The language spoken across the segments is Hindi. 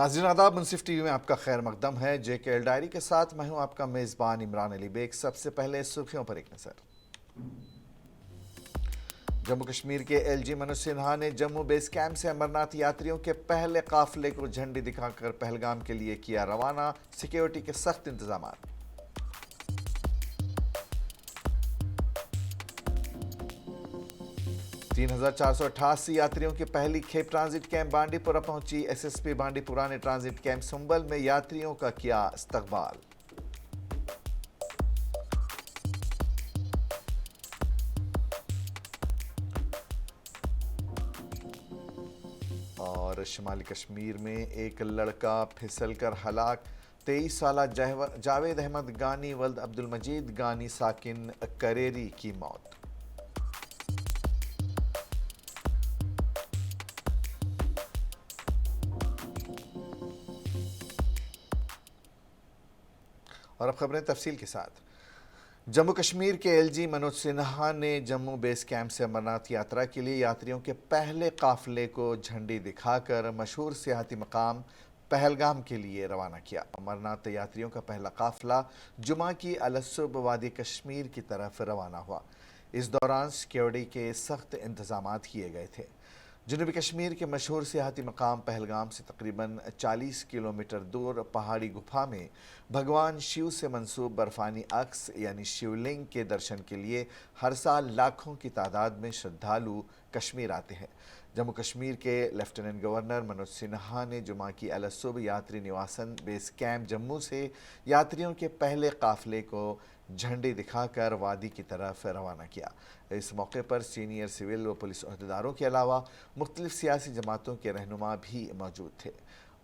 नाज़रीन आदाब, मुंसिफ टीवी में आपका खैर मकदम है। JKL डायरी के साथ मैं हूं आपका मेज़बान इमरान अली बेग। सबसे पहले सुर्खियों पर एक नज़र। जम्मू कश्मीर के LG मनोज सिन्हा ने जम्मू बेस कैंप से अमरनाथ यात्रियों के पहले काफिले को झंडी दिखाकर पहलगाम के लिए किया रवाना। सिक्योरिटी के सख्त इंतजाम। 3,488 यात्रियों की पहली खेप ट्रांजिट कैंप बांडीपुरा पहुंची। SSP बांडीपुरा ने ट्रांजिट कैंप संबल में यात्रियों का किया इस्तकबाल। और शिमाली कश्मीर में एक लड़का फिसलकर हलाक। 23 साला जावेद अहमद गानी वल्द अब्दुल मजीद गानी साकिन करेरी की मौत। और अब खबरें तफसील के साथ। जम्मू कश्मीर के LG मनोज सिन्हा ने जम्मू बेस कैंप से अमरनाथ यात्रा के लिए यात्रियों के पहले काफिले को झंडी दिखाकर मशहूर सियाहती मकाम पहलगाम के लिए रवाना किया। अमरनाथ यात्रियों का पहला काफिला जुमा की अलसुब वादी कश्मीर की तरफ रवाना हुआ। इस दौरान सिक्योरिटी के सख्त इंतजाम किए गए थे। जनूबी कश्मीर के मशहूर सियाहती मकाम पहलगाम से तकरीबन 40 किलोमीटर दूर पहाड़ी गुफा में भगवान शिव से मंसूब बर्फानी अक्स यानी शिवलिंग के दर्शन के लिए हर साल लाखों की तादाद में श्रद्धालु कश्मीर आते हैं। जम्मू कश्मीर के लेफ्टिनेंट गवर्नर मनोज सिन्हा ने जुमा की अलसुब यात्री निवासन बेस कैंप जम्मू से यात्रियों के पहले काफिले को झंडी दिखाकर वादी की तरफ रवाना किया। इस मौके पर सीनियर सिविल व पुलिस अहदेदारों के अलावा मुख्तलिफ सियासी जमातों के रहनुमा भी मौजूद थे।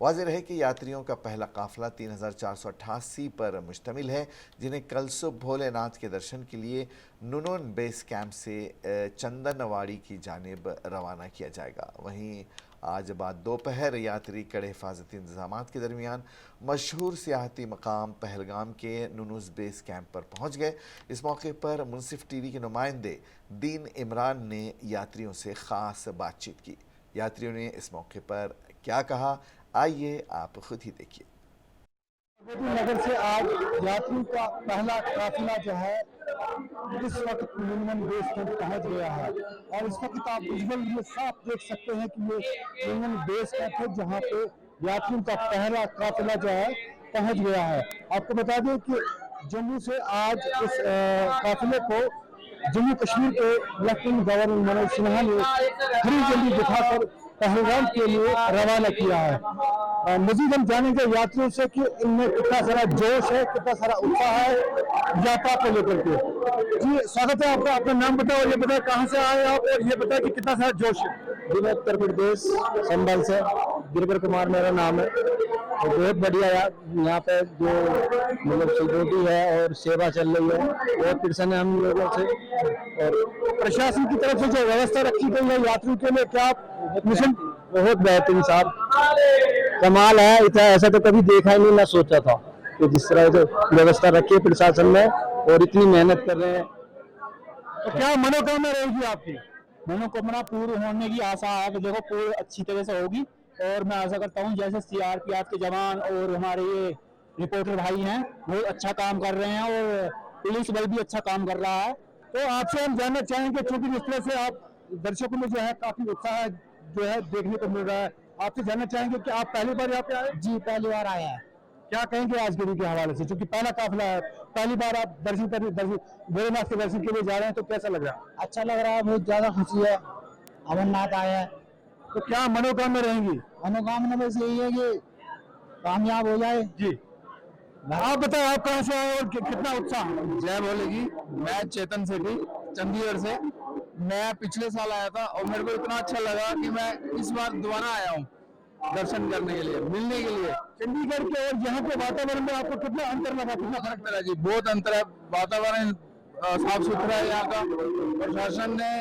वाज़ेह रहे कि यात्रियों का पहला काफिला 3,488 पर मुश्तमिल है, जिन्हें कल सुबह भोलेनाथ के दर्शन के लिए नुनोन बेस कैंप से चंदनवाड़ी की जानिब रवाना किया जाएगा। वहीं आज बाद दोपहर यात्री कड़े हिफाजती इंतजाम के दरमियान मशहूर सियाहती मकाम पहलगाम के नुनूस बेस कैंप पर पहुंच गए। इस मौके पर मुंसिफ टीवी के नुमाइंदे दीन इमरान ने यात्रियों से ख़ास बातचीत की। यात्रियों ने इस मौके पर क्या कहा, आइए आप खुद ही देखिए। नगर से आज यात्रियों का पहला काफिला जो है इस वक्त यूनियन बेस कैंप पहुंच गया है और इस वक्त आप विजुअल ये साफ देख सकते हैं कि ये यूनियन बेस कैंप है जहां पे यात्रियों का पहला काफिला जो है पहुंच गया है। आपको बता दें कि जम्मू से आज इस काफिले को जम्मू कश्मीर के लेफ्टिनेंट गवर्नर मनोज सिन्हा ने हरी झंडी दिखाकर पहलगाम के लिए रवाना किया है। मजीद हम जानेंगे यात्रियों से कि इनमें कितना सारा जोश है, कितना सारा उत्साह है यात्रा को लेकर के। जी स्वागत है आपका, अपना नाम बताओ और ये बताए कहाँ से आए आप और ये बताए कि कितना सारा जोश है। जिला उत्तर प्रदेश संभल से गिरवर कुमार मेरा नाम है। तो बहुत बढ़िया यार, यहाँ पे जो मतलब सिक्योरिटी है और सेवा चल रही है, बहुत प्रसन्न है हम लोगों से। और प्रशासन की तरफ से जो व्यवस्था रखी गई है यात्रियों के लिए, क्या आप मिशन बहुत बेहतरीन साहब, कमाल है। इतना ऐसा तो कभी देखा ही नहीं, ना सोचा था कि जिस तरह से व्यवस्था रखी है प्रशासन ने और इतनी मेहनत कर रहे हैं। तो क्या मनोकामना रहेगी आपकी? मनोकामना पूर्ण होने की आशा है कि देखो पूरी अच्छी तरह से होगी। और मैं आशा करता हूँ जैसे CRPF के जवान और हमारे ये रिपोर्टर भाई हैं बहुत अच्छा काम कर रहे हैं और पुलिस बल भी अच्छा काम कर रहा है। तो आपसे हम जानना चाहेंगे, क्योंकि जिस तरह से आप दर्शकों में जो है काफी उत्साह जो है देखने को मिल रहा है, आपसे जानना चाहेंगे कि आप पहली बार यहाँ पे आए? जी पहली बार आए हैं। क्या कहेंगे आज के दिन के हवाले से, क्योंकि पहला काफिला है, पहली बार आप भोलेनाथ के दर्शन के लिए जा रहे हैं, तो कैसा लग रहा है? अच्छा लग रहा है, बहुत ज्यादा खुशी है, अमरनाथ आए हैं। तो क्या मनोकामना रहेंगी? मनोकामना बस यही है कि कामयाब हो जाए। जी आप बताएं, आप कहाँ से आए और कितना उत्साह? जय बोलेगी। मैं चेतन सेठी चंडीगढ़ से। मैं पिछले साल आया था और मेरे को इतना अच्छा लगा कि मैं इस बार दोबारा आया हूँ दर्शन करने के लिए, मिलने के लिए। चंडीगढ़ के और यहाँ के वातावरण में आपको कितना अंतर लगा, कितना फर्क पड़ा जी? बहुत अंतर है। वातावरण साफ सुथरा है, यहाँ का प्रशासन ने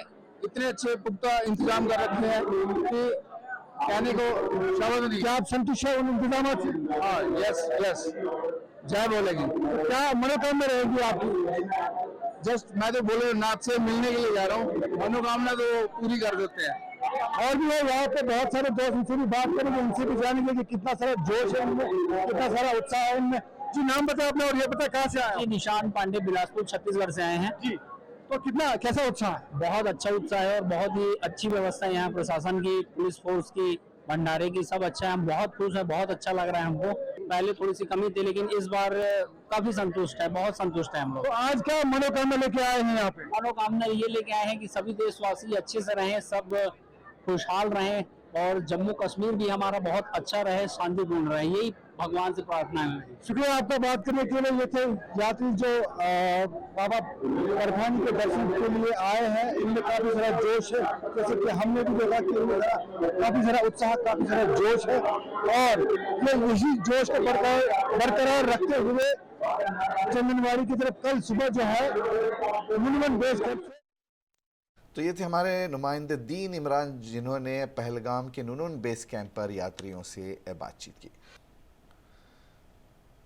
इतने अच्छे पुख्ता इंतजाम कर रखे हैं कि कहने को शब्द नहीं। क्या आप संतुष्ट हैं उन इंतजाम से? हाँ, यस यस, जय बोलेगी। तो क्या मनोकामना रहेगी आपकी? जस्ट मैं तो भोलेनाथ से मिलने के लिए जा रहा हूँ, मनोकामना तो पूरी कर देते हैं। और भी है यहाँ पे बहुत सारे दोस्त, उनसे भी बात करेंगे, उनसे भी जानेंगे कि कितना सारा जोश है उनमें, कितना सारा उत्साह है उनमें। जी नाम बताए अपना और ये बताए कहाँ से आए जी निशान पांडे बिलासपुर छत्तीसगढ़ से आए हैं। जी, तो कितना कैसा उत्साह है? बहुत अच्छा उत्साह है और बहुत ही अच्छी व्यवस्था है यहाँ प्रशासन की, पुलिस फोर्स की, भंडारे की, सब अच्छा है। हम बहुत खुश हैं, बहुत अच्छा लग रहा है हमको। पहले थोड़ी सी कमी थी लेकिन इस बार काफी संतुष्ट है, बहुत संतुष्ट है हम लोग। तो आज क्या मनोकामना लेके आए हैं यहाँ पे? मनोकामना ये लेके आए हैं कि सभी देशवासी अच्छे से रहें, सब खुशहाल रहें और जम्मू कश्मीर भी हमारा बहुत अच्छा रहे, शांतिपूर्ण रहे, यही भगवान से प्रार्थना है। शुक्रिया आपका बात करने के लिए। ये थे यात्री जो बाबा परखानी के दर्शन के लिए आए हैं। इनमें काफी सारा जोश है, जैसे कि हमने भी देखा कि इनमें काफी सारा उत्साह, काफी सारा जोश है और ये इसी जोश को बरकरार रखते हुए चंदनवाड़ी की तरफ कल सुबह जो है नुनवन बेस कैंप से। तो ये थे हमारे नुमाइंदे दीन इमरान, जिन्होंने पहलगाम के नुनून बेस कैंप पर यात्रियों से बातचीत की।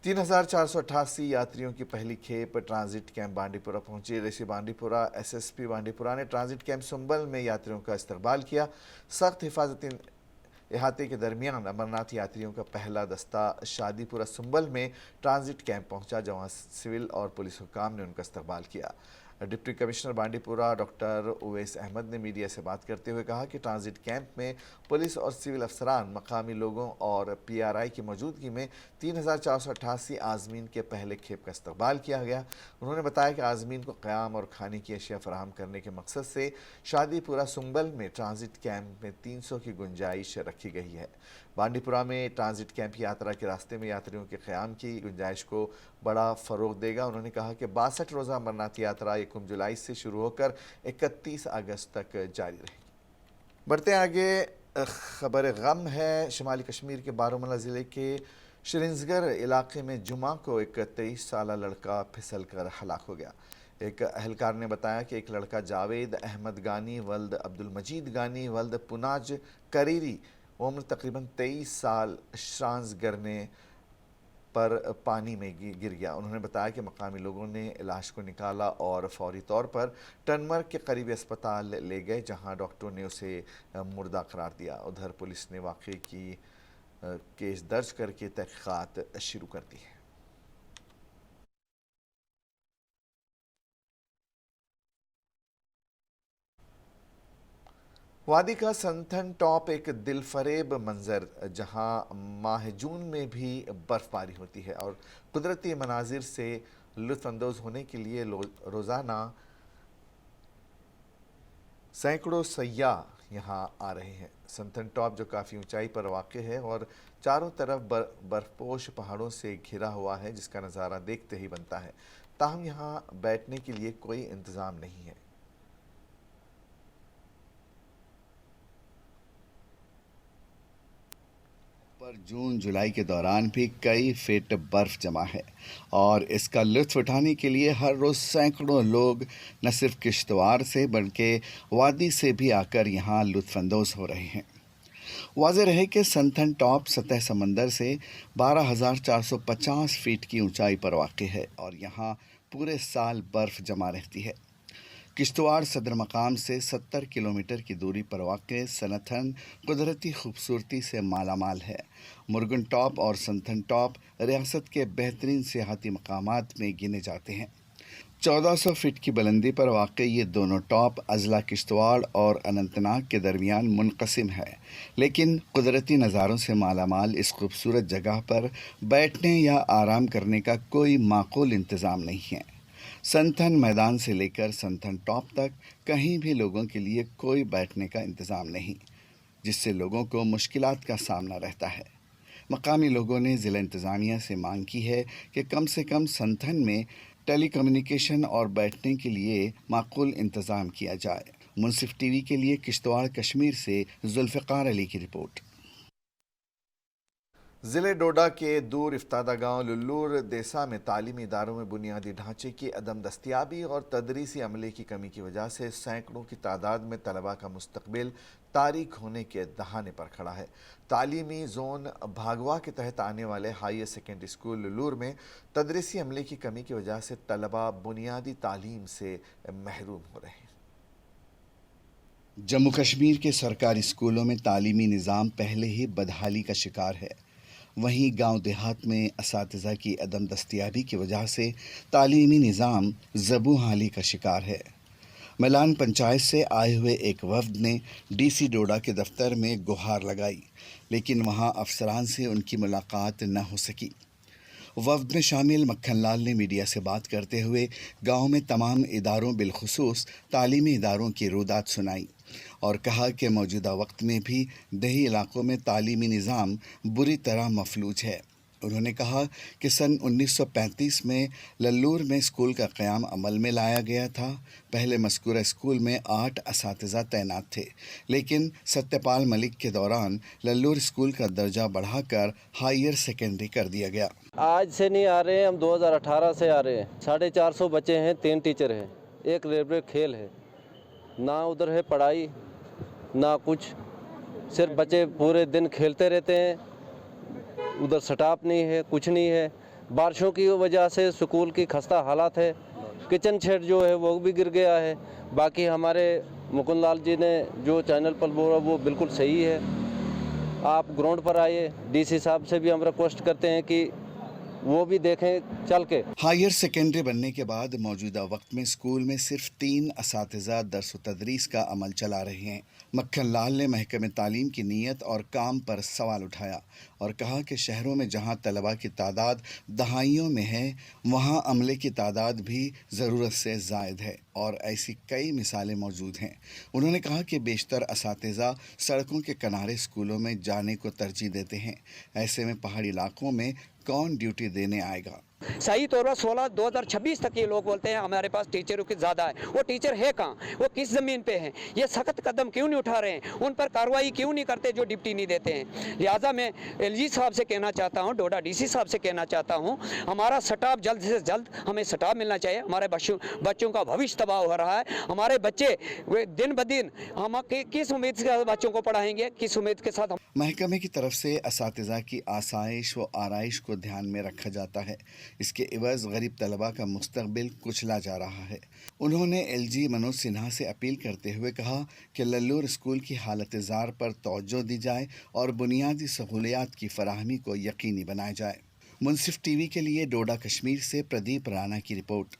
3488 यात्रियों की पहली खेप ट्रांजिट कैंप बांडीपुरा पहुंची। ऋषि बांडीपुरा एसएसपी बांडीपुरा ने ट्रांजिट कैंप सुंबल में यात्रियों का इस्तकबाल किया। सख्त हिफाजती इहाते के दरमियान अमरनाथ यात्रियों का पहला दस्ता शादीपुरा सुंबल में ट्रांजिट कैंप पहुंचा, जहां सिविल और पुलिस हुकाम ने उनका इस्तकबाल किया। Deputy commissioner Bandipora doctor Uvais Ahmad ने मीडिया से बात करते हुए कहा कि ट्रांजिट कैंप में पुलिस और सिविल अफसरान, मकामी लोगों और पीआरआई की मौजूदगी में 3488 आज़मीन के पहले खेप का इस्तकबाल किया गया। उन्होंने बताया कि आज़मीन को क़याम और खाने की अशिया फराहम करने के मकसद से शादीपुरा सुंबल में ट्रांजिट कैंप में 300 की गुंजाइश रखी गई है। बांडीपुरा में ट्रांजिट कैंप यात्रा के रास्ते में यात्रियों के क़याम की गुंजाइश को बड़ा फ़रोग देगा। उन्होंने कहा कि 62 रोज़ा अमरनाथ यात्रा 1 जुलाई से शुरू होकर 31 अगस्त तक जारी रहेगी। बढ़ते आगे, खबर गम है। शुमाली कश्मीर के बारामूला ज़िले के श्रीनगर इलाके में जुमा को एक 23 साल लड़का फिसल कर हलाक हो गया। एक अहलकार ने बताया कि एक लड़का जावेद अहमद गानी वल्द अब्दुल मजीद गानी वल्द पुनाज करीरी, उम्र तकरीबन 23 साल, श्रांस गिरने पर पानी में गिर गया। उन्होंने बताया कि मकामी लोगों ने लाश को निकाला और फौरी तौर पर टनमर्ग के करीबी अस्पताल ले गए, जहां डॉक्टरों ने उसे मुर्दा करार दिया। उधर पुलिस ने वाक़े की केस दर्ज करके तहक़ीक़ात शुरू कर दी है। वादी का संथन टॉप एक दिलफरेब मंजर, जहां माह जून में भी बर्फबारी होती है और कुदरती मनाजिर से लुत्फ़अंदोज़ होने के लिए रोज़ाना सैकड़ों सयाह यहाँ आ रहे हैं। संथन टॉप जो काफ़ी ऊंचाई पर वाक़ है और चारों तरफ बर्फपोश पहाड़ों से घिरा हुआ है, जिसका नज़ारा देखते ही बनता है। ताहम यहाँ बैठने के लिए कोई इंतज़ाम नहीं है। पर जून जुलाई के दौरान भी कई फीट बर्फ जमा है और इसका लुत्फ़ उठाने के लिए हर रोज़ सैकड़ों लोग न सिर्फ किश्तवाड़ से बल्कि वादी से भी आकर यहाँ लुत्फ़अंदोज़ हो रहे हैं। वाज़ेह रहे कि संथन टॉप सतह समंदर से 12,450 फीट की ऊंचाई पर वाक़ है और यहाँ पूरे साल बर्फ़ जमा रहती है। किश्तवाड़ सदर मकाम से 70 किलोमीटर की दूरी पर वाक़ सनथन कुदरती खूबसूरती से मालामाल है। मुर्गन टॉप और संथन टॉप रियासत के बेहतरीन सियाहती मकामात में गिने जाते हैं। 1400 फीट की बुलंदी पर वाक़ ये दोनों टॉप अज़ला किश्तवाड़ और अनंतनाग के दरमियान मुनक़सिम है, लेकिन कुदरती नज़ारों से मालामाल इस खूबसूरत जगह पर बैठने या आराम करने का कोई माकूल इंतज़ाम नहीं है। संथन मैदान से लेकर संथन टॉप तक कहीं भी लोगों के लिए कोई बैठने का इंतज़ाम नहीं, जिससे लोगों को मुश्किलात का सामना रहता है। मकामी लोगों ने ज़िला इंतज़ामिया से मांग की है कि कम से कम संथन में टेलीकम्युनिकेशन और बैठने के लिए माकूल इंतज़ाम किया जाए। मुनसिफ टीवी के लिए किश्तवाड़ कश्मीर से जुल्फ़िकार अली की रिपोर्ट। ज़िले डोडा के दूर इफ्तादा गांव लुल्लूर देसा में तालीमी इदारों में बुनियादी ढांचे की अदम दस्तियाबी और तदरीसी अमले की कमी की वजह से सैकड़ों की तादाद में तलबा का मुस्तकबिल तारीक होने के दहाने पर खड़ा है। तालीमी जोन भागवा के तहत आने वाले हायर सेकेंडरी स्कूल लुल्लूर में तदरीसी अमले की कमी की वजह से तलबा बुनियादी तालीम से महरूम हो रहे हैं। जम्मू कश्मीर के सरकारी स्कूलों में तालीमी निज़ाम पहले ही बदहाली का शिकार है। वहीं गांव देहात में असातिज़ा की अदम दस्तयाबी की वजह से तालीमी निज़ाम ज़बू हाली का शिकार है। मलान पंचायत से आए हुए एक वफ्द ने डीसी डोडा के दफ्तर में गुहार लगाई, लेकिन वहां अफसरान से उनकी मुलाकात न हो सकी। वफ्द में शामिल मक्खन लाल ने मीडिया से बात करते हुए गांव में तमाम इदारों बिलखुसूस तालीमी इदारों की रुदात सुनाई और कहा कि मौजूदा वक्त में भी दही इलाकों में तालीमी निज़ाम बुरी तरह मफलूज है। उन्होंने कहा कि सन 1935 में लल्लूर में स्कूल का क़याम अमल में लाया गया था। पहले मज़कूरा स्कूल में 8 असातिज़ा तैनात थे, लेकिन सत्यपाल मलिक के दौरान लल्लूर स्कूल का दर्जा बढ़ाकर हायर सेकेंडरी कर दिया गया। आज से नहीं आ रहे हैं, हम 2018 से आ रहे हैं। 450 बच्चे हैं, 3 टीचर हैं, एक रेलवे खेल है, ना उधर है पढ़ाई ना कुछ, सिर्फ बच्चे पूरे दिन खेलते रहते हैं। उधर स्टाफ नहीं है, कुछ नहीं है। बारिशों की वजह से स्कूल की खस्ता हालत है। किचन शेड जो है वो भी गिर गया है। बाकी हमारे मुकुंद लाल जी ने जो चैनल पर बोला वो बिल्कुल सही है। आप ग्राउंड पर आइए, डीसी साहब से भी हम रिक्वेस्ट करते हैं कि वो भी देखें चल के। हायर सेकेंडरी बनने के बाद मौजूदा वक्त में स्कूल में सिर्फ 3 असातिज़ा दर्स व तदरीस का अमल चला रहे हैं। मक्खन लाल ने महकमे तालीम की नीयत और काम पर सवाल उठाया और कहा कि शहरों में जहां तलबा की तादाद दहाइयों में है, वहां अमले की तादाद भी ज़रूरत से ज़ायद है और ऐसी कई मिसालें मौजूद हैं। उन्होंने कहा कि बेशतर असातिज़ा सड़कों के किनारे स्कूलों में जाने को तरजीह देते हैं। ऐसे में पहाड़ी इलाकों में कौन ड्यूटी देने आएगा? सही तौर पर 2026 तक ये लोग बोलते हैं हमारे पास टीचरों की ज़्यादा है। वो टीचर है कहाँ? वो किस ज़मीन पे हैं? ये सख्त कदम क्यों नहीं उठा रहे हैं? उन पर कार्रवाई क्यों नहीं करते जो ड्यूटी नहीं देते हैं? लिहाजा मैं एलजी साहब से कहना चाहता हूँ, डोडा डीसी साहब से कहना चाहता हूँ, हमारा स्टाफ जल्द से जल्द हमें स्टाफ मिलना चाहिए। हमारे बच्चों का भविष्य तबाह हो रहा है। हमारे बच्चे वे दिन ब दिन हम किस उम्मीद से बच्चों को पढ़ाएंगे, किस उम्मीद के साथ? महकमे की तरफ से असातिज़ा की आसाइश व आराइश को ध्यान में रखा जाता है। इसके एवज़ गरीब तलबा का मुस्तकबिल कुचला जा रहा है। उन्होंने एलजी मनोज सिन्हा से अपील करते हुए कहा कि लल्लूर स्कूल की हालत ज़ार पर तवज्जो दी जाए और बुनियादी सहूलियात की फराहमी को यकीनी बनाया जाए। मुंसिफ टीवी के लिए डोडा कश्मीर से प्रदीप राणा की रिपोर्ट।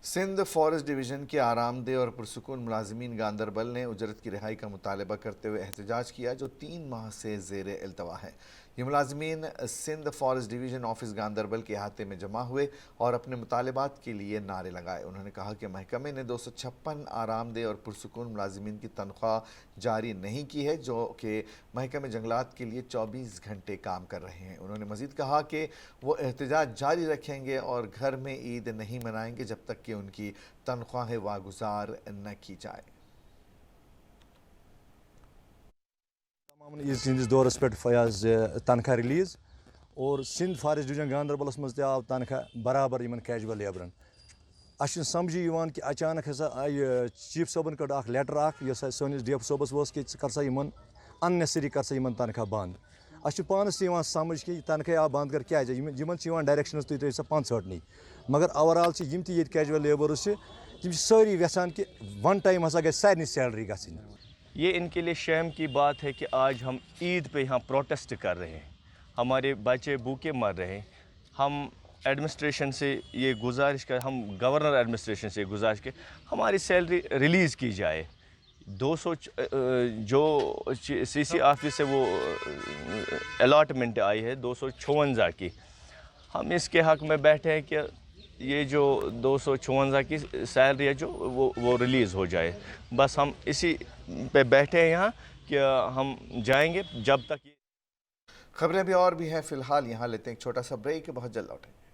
सिंध फॉरेस्ट डिवीज़न के आरामदेह और पुरसुकून मुलाजिमीन गांदरबल ने उजरत की रिहाई का मुतालबा करते हुए एहतजाज किया, जो 3 माह से ज़ेर इल्तवा है। ये मुलाजिमीन Sindh forest division office Ganderbal के अहाते में जमा हुए और अपने मुतालबात के लिए नारे लगाए। उन्होंने कहा कि महकमे ने 256 आरामदेह और पुरसुकून मुलाजिमीन की तनख्वाह जारी नहीं की है, जो कि महकमे जंगलात के लिए 24 घंटे काम कर रहे हैं। उन्होंने मज़ीद कहा कि वो एहतजाज जारी रखेंगे और घर में ईद नहीं मनाएंगे जब तक कि उनकी तनख्वाहें वागुजार न की जाए। इस दौरस पे फयाज तनख्वाह रिलीज़ और सिंध फॉरेस्ट डिवीजन गांदरबलस मज आव तनख्वाह बराबर इन कैजुअल लेबरन। अस समझी कि अचानक हसा आई चीफ सोबन कड़ लेटर सैनिस डीएफ सोबस वो कि कर सा इन अननेसरी कर सा तनख्वाह बंद। अस पानस समझ कि तनख्वाह आ बंद कर क्या इन डायरेक्शन तुम सा 65 मगर ओवरऑल ये कैजुअल लेबर्स तम सारी यसान कि वन टाइम हसा गई सारी सैलरी गई। ये इनके लिए शर्म की बात है कि आज हम ईद पे यहाँ प्रोटेस्ट कर रहे हैं, हमारे बच्चे भूखे मर रहे हैं। हम एडमिनिस्ट्रेशन से ये गुजारिश कर, हम गवर्नर एडमिनिस्ट्रेशन से गुजारिश के हमारी सैलरी रिलीज़ की जाए। 200 जो सीसी ऑफिस से वो अलॉटमेंट आई है 256 की, हम इसके हक़ में बैठे हैं कि ये जो 256 की सैलरी है जो वो रिलीज़ हो जाए। बस हम इसी पे बैठे हैं यहाँ कि हम जाएंगे जब तक। खबरें भी और भी हैं, फ़िलहाल यहाँ लेते हैं एक छोटा सा ब्रेक, बहुत जल्द लौटेंगे।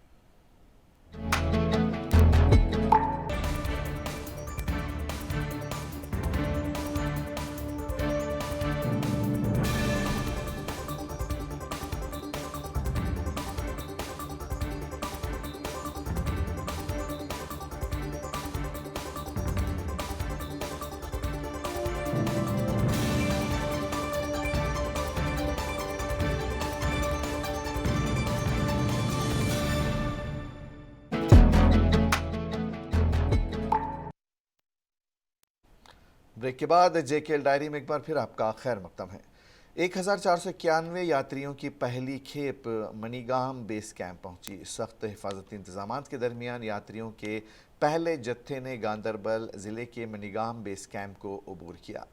ब्रेक के बाद JKL डायरी में एक बार फिर आपका खैर मकदम है। 1491 यात्रियों की पहली खेप मनीगाम बेस कैंप पहुंची। सख्त हिफाजती इंतजामात के दरमियान यात्रियों के पहले जत्थे ने गांदरबल जिले के मनीगाम बेस कैंप को अबूर किया।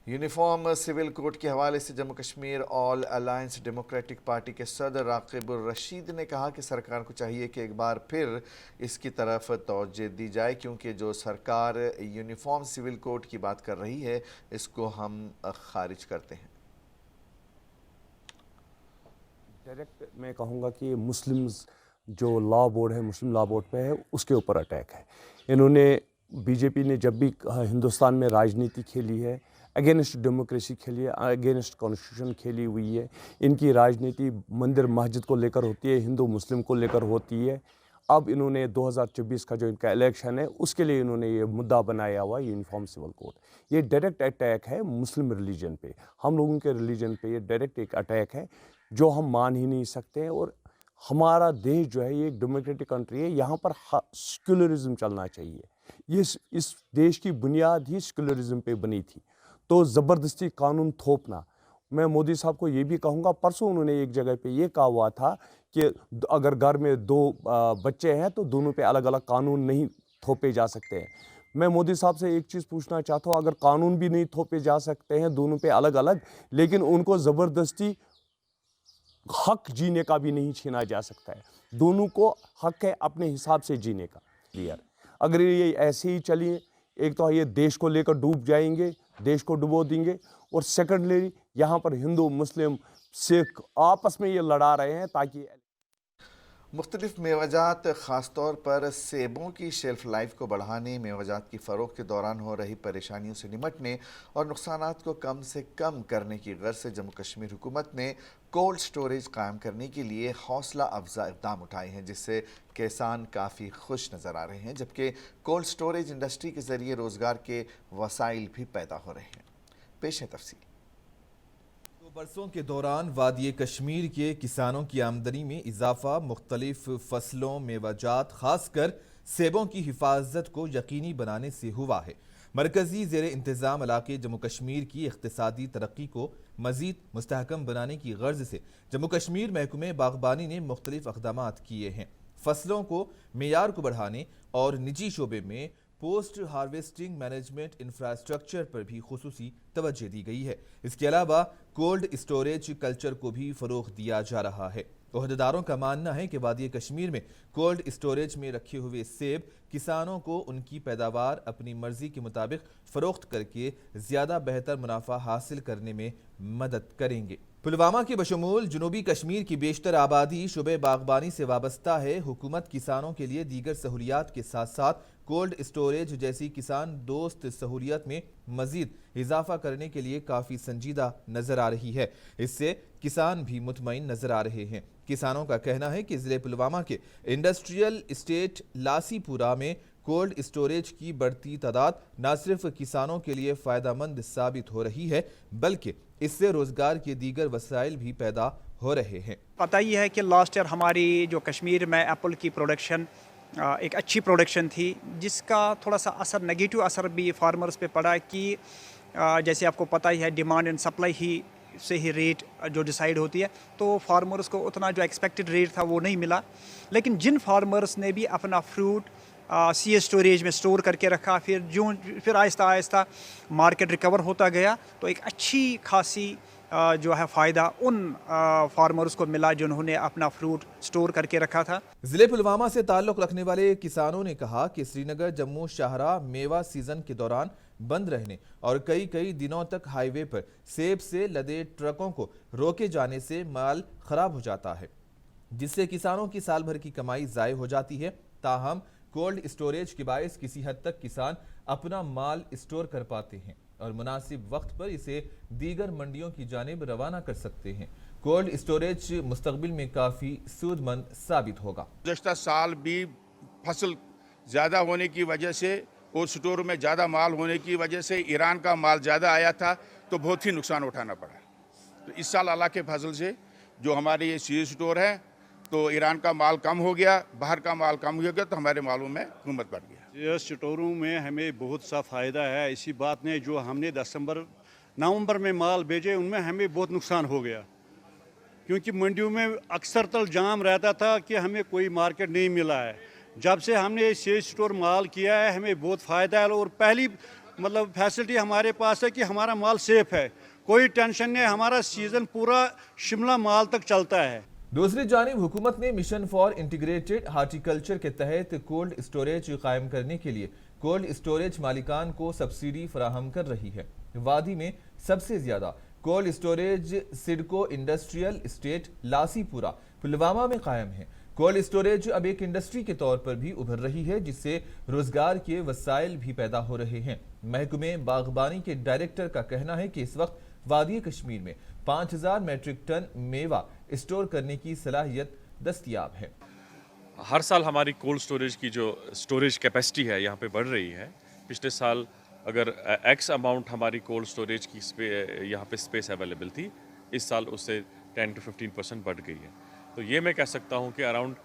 यूनिफॉर्म सिविल कोड के हवाले से Jammu Kashmir all alliance democratic party के सदर राकिबुर रशीद ने कहा कि सरकार को चाहिए कि एक बार फिर इसकी तरफ तवज्जो दी जाए, क्योंकि जो सरकार यूनिफॉर्म सिविल कोड की बात कर रही है इसको हम खारिज करते हैं। डायरेक्ट मैं कहूँगा कि मुस्लिम्स जो लॉ बोर्ड है, मुस्लिम लॉ बोर्ड पे है, उसके ऊपर अटैक है। इन्होंने बीजेपी ने जब भी हिंदुस्तान में राजनीति खेली है, अगेंस्ट डेमोक्रेसी खेली है, अगेंस्ट कॉन्स्टिट्यूशन खेली हुई है। इनकी राजनीति मंदिर मस्जिद को लेकर होती है, हिंदू मुस्लिम को लेकर होती है। अब इन्होंने 2024 का जो इनका इलेक्शन है उसके लिए इन्होंने ये मुद्दा बनाया हुआ यूनिफॉर्म सिविल कोड। ये डायरेक्ट अटैक है मुस्लिम रिलीजन पे, हम लोगों के रिलीजन पे ये डायरेक्ट एक अटैक है जो हम मान ही नहीं सकते हैं। और हमारा देश जो है ये एक डेमोक्रेटिक कंट्री है, यहाँ पर सेक्युलरिज्म चलना चाहिए। ये इस देश की बुनियाद ही सेक्युलरिज्म पे बनी थी, तो ज़बरदस्ती कानून थोपना। मैं मोदी साहब को ये भी कहूँगा, परसों उन्होंने एक जगह पे ये कहा हुआ था कि अगर घर में 2 बच्चे हैं तो दोनों पे अलग अलग कानून नहीं थोपे जा सकते हैं। मैं मोदी साहब से एक चीज़ पूछना चाहता हूँ, अगर कानून भी नहीं थोपे जा सकते हैं दोनों पे अलग अलग, लेकिन उनको ज़बरदस्ती हक जीने का भी नहीं छीना जा सकता है। दोनों को हक है अपने हिसाब से जीने का। क्लियर, अगर ये ऐसे ही चलिए, एक तो ये देश को लेकर डूब जाएंगे, देश को डुबो देंगे, और सेकेंडली यहाँ पर हिंदू मुस्लिम सिख आपस में ये लड़ा रहे हैं ताकि मुख्तलिफ मेवाजात ख़ास तौर पर सेबों की शेल्फ लाइफ को बढ़ाने, मेवाजात की फ़रोख्त के दौरान हो रही परेशानियों से निमटने और नुकसानात को कम से कम करने की गर्ज से जम्मू कश्मीर हुकूमत ने कोल्ड स्टोरेज कायम करने के लिए हौसला अफजा इक़दाम उठाए हैं, जिससे किसान काफ़ी खुश नज़र आ रहे हैं। जबकि कोल्ड स्टोरेज इंडस्ट्री के ज़रिए रोज़गार के वसाइल भी पैदा हो रहे हैं। पेश है तफसील। बरसों के दौरान वादी कश्मीर के किसानों की आमदनी में इजाफा, मुख्तलिफ फसलों, मेवाजात खासकर सेबों की हिफाजत को यकीनी बनाने से हुआ है। मरकजी ज़ेर इंतज़ाम इलाके जम्मू कश्मीर की इक़्तिसादी तरक्की को मज़ीद मुस्तहकम बनाने की गर्ज से जम्मू कश्मीर महकमे बागबानी ने मुख्तलिफ इक़दामात किए हैं। फसलों को मेयार को बढ़ाने और निजी शोबे में पोस्ट हार्वेस्टिंग मैनेजमेंट इंफ्रास्ट्रक्चर पर भी खुसूसी तवज्जो दी गई है। इसके अलावा कोल्ड स्टोरेज कल्चर को भी फ़रोग़ दिया जा रहा है। ओहदेदारों का मानना है कि वादी कश्मीर में कोल्ड स्टोरेज में रखे हुए सेब किसानों को उनकी पैदावार अपनी मर्जी के मुताबिक फ़रोख्त करके ज़्यादा बेहतर मुनाफा हासिल करने में मदद करेंगे। पुलवामा के बशमूल जनूबी कश्मीर की बेशतर आबादी शुबे बागबानी से वाबस्ता है। हुकूमत किसानों के लिए दीगर सहूलियात के साथ साथ कोल्ड स्टोरेज जैसी किसान दोस्त सहूलियत में मजीद इजाफा करने के लिए काफ़ी संजीदा नज़र आ रही है। इससे किसान भी मुतमईन नज़र आ रहे हैं। किसानों का कहना है कि ज़िले पुलवामा के इंडस्ट्रियल इस्टेट लासीपुरा में कोल्ड स्टोरेज की बढ़ती तादाद न सिर्फ किसानों के लिए फ़ायदेमंद साबित हो रही है, बल्कि इससे रोज़गार के दीगर वसाइल भी पैदा हो रहे हैं। पता ही है कि लास्ट ईयर हमारी जो कश्मीर में एप्पल की प्रोडक्शन एक अच्छी प्रोडक्शन थी, जिसका थोड़ा सा असर, नेगेटिव असर भी फार्मर्स पे पड़ा कि जैसे आपको पता ही है डिमांड एंड सप्लाई ही से ही रेट जो डिसाइड होती है, तो फार्मर्स को उतना जो एक्सपेक्टेड रेट था वो नहीं मिला। लेकिन जिन फार्मर्स ने भी अपना फ्रूट सीए स्टोरेज में स्टोर करके रखा, फिर आहिस्ता आहिस्ता मार्केट रिकवर होता गया, तो एक अच्छी खासी जो है फ़ायदा उन फार्मर्स को मिला जिन्होंने अपना फ्रूट स्टोर करके रखा था। ज़िले पुलवामा से ताल्लुक़ रखने वाले किसानों ने कहा कि श्रीनगर जम्मू शाहराह मेवा सीज़न के दौरान बंद रहने और कई दिनों तक हाईवे पर सेब से लदे ट्रकों को रोके जाने से माल खराब हो जाता है, जिससे किसानों की साल भर की कमाई ज़ाय हो जाती है। ताहम कोल्ड स्टोरेज के बायस किसी हद तक किसान अपना माल स्टोर कर पाते हैं और मुनासिब वक्त पर इसे दीगर मंडियों की जानिब रवाना कर सकते हैं। कोल्ड स्टोरेज मुस्तकबिल में काफ़ी सूदमंद साबित होगा। गुज़श्ता साल भी फसल ज़्यादा होने की वजह से और स्टोर में ज़्यादा माल होने की वजह से ईरान का माल ज़्यादा आया था, तो बहुत ही नुकसान उठाना पड़ा। तो इस साल अल्लाह के फजल से जो हमारे ये सीए स्टोर है तो ईरान का माल कम हो गया, बाहर का माल कम हो गया, तो हमारे मालों में कीमत बढ़ गया। स्टोरों में हमें बहुत सा फ़ायदा है। इसी बात ने जो हमने नवंबर में माल भेजे उनमें हमें बहुत नुकसान हो गया, क्योंकि मंडियों में अक्सर तल जाम रहता था कि हमें कोई मार्केट नहीं मिला है। जब से हमने सेज स्टोर माल किया है हमें बहुत फ़ायदा है, और पहली मतलब फैसिलिटी हमारे पास है कि हमारा माल सेफ है, कोई टेंशन नहीं, हमारा सीज़न पूरा शिमला माल तक चलता है। दूसरी जानिब हुकूमत ने मिशन फॉर इंटीग्रेटेड हार्टिकल्चर के तहत कोल्ड स्टोरेज कायम करने के लिए कोल्ड स्टोरेज मालिकान को सब्सिडी फराहम कर रही है। वादी में सबसे ज्यादा cold storage SIDCO industrial estate Lassipora Pulwama में कायम है। कोल्ड स्टोरेज अब एक इंडस्ट्री के तौर पर भी उभर रही है, जिससे रोजगार के वसाइल भी पैदा हो रहे हैं। महकमे बागबानी के डायरेक्टर का कहना है कि इस वक्त वादी कश्मीर में 5000 मैट्रिक टन मेवा स्टोर करने की सलाहियत दस्तयाब है। हर साल हमारी कोल्ड स्टोरेज की जो स्टोरेज कैपेसिटी है यहाँ पे बढ़ रही है। पिछले साल अगर एक्स अमाउंट हमारी कोल्ड स्टोरेज की यहाँ पे स्पेस अवेलेबल थी, इस साल उससे 10 to 15% बढ़ गई है। तो ये मैं कह सकता हूँ कि around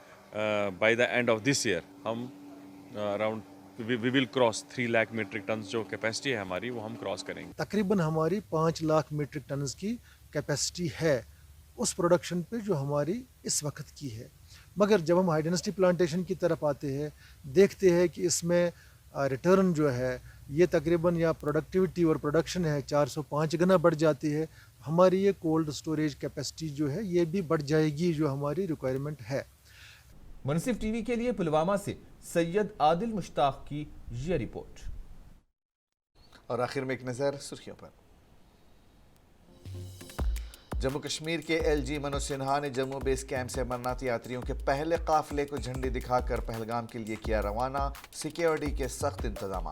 by the end of this year हम around we will cross 3 lakh metric ton जो कैपेसिटी है हमारी, वो हम क्रॉस करेंगे। तकरीबन हमारी 5 लाख मीट्रिक टन की कैपेसिटी है उस प्रोडक्शन पे जो हमारी इस वक्त की है। मगर जब हम हाई डेंसिटी प्लांटेशन की तरफ आते हैं, देखते हैं कि इसमें रिटर्न जो है ये तकरीबन या प्रोडक्टिविटी और प्रोडक्शन है 405 गुना बढ़ जाती है। हमारी ये कोल्ड स्टोरेज कैपेसिटी जो है ये भी बढ़ जाएगी, जो हमारी रिक्वायरमेंट है। मुनसिफ टीवी के लिए पुलवामा से सैयद आदिल मुश्ताक की ये रिपोर्ट। और आखिर में एक नज़र सुर्खियों पर। जम्मू कश्मीर के एलजी मनोज सिन्हा ने जम्मू बेस कैंप से अमरनाथ यात्रियों के पहले काफिले को झंडी दिखाकर पहलगाम के लिए किया रवाना। सिक्योरिटी के सख्त इंतजाम।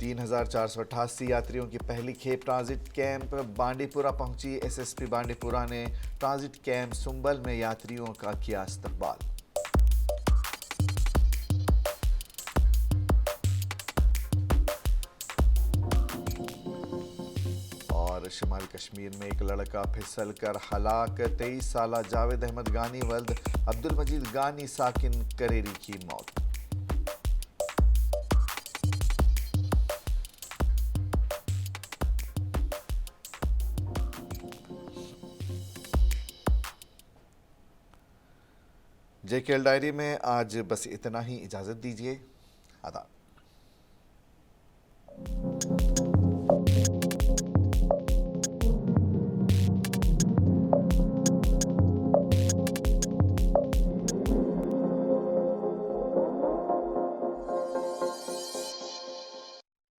3488 यात्रियों की पहली खेप ट्रांजिट कैंप बांडीपुरा पहुंची। एसएसपी बांडीपुरा ने ट्रांजिट कैंप सुंबल में यात्रियों का किया इस्तकबाल। और शिमाली कश्मीर में एक लड़का फिसलकर हलाक। 23 साला जावेद अहमद गानी वल्द अब्दुल मजीद गानी साकिन करेरी की मौत। जेकेएल डायरी में आज बस इतना ही। इजाजत दीजिए। आदाब।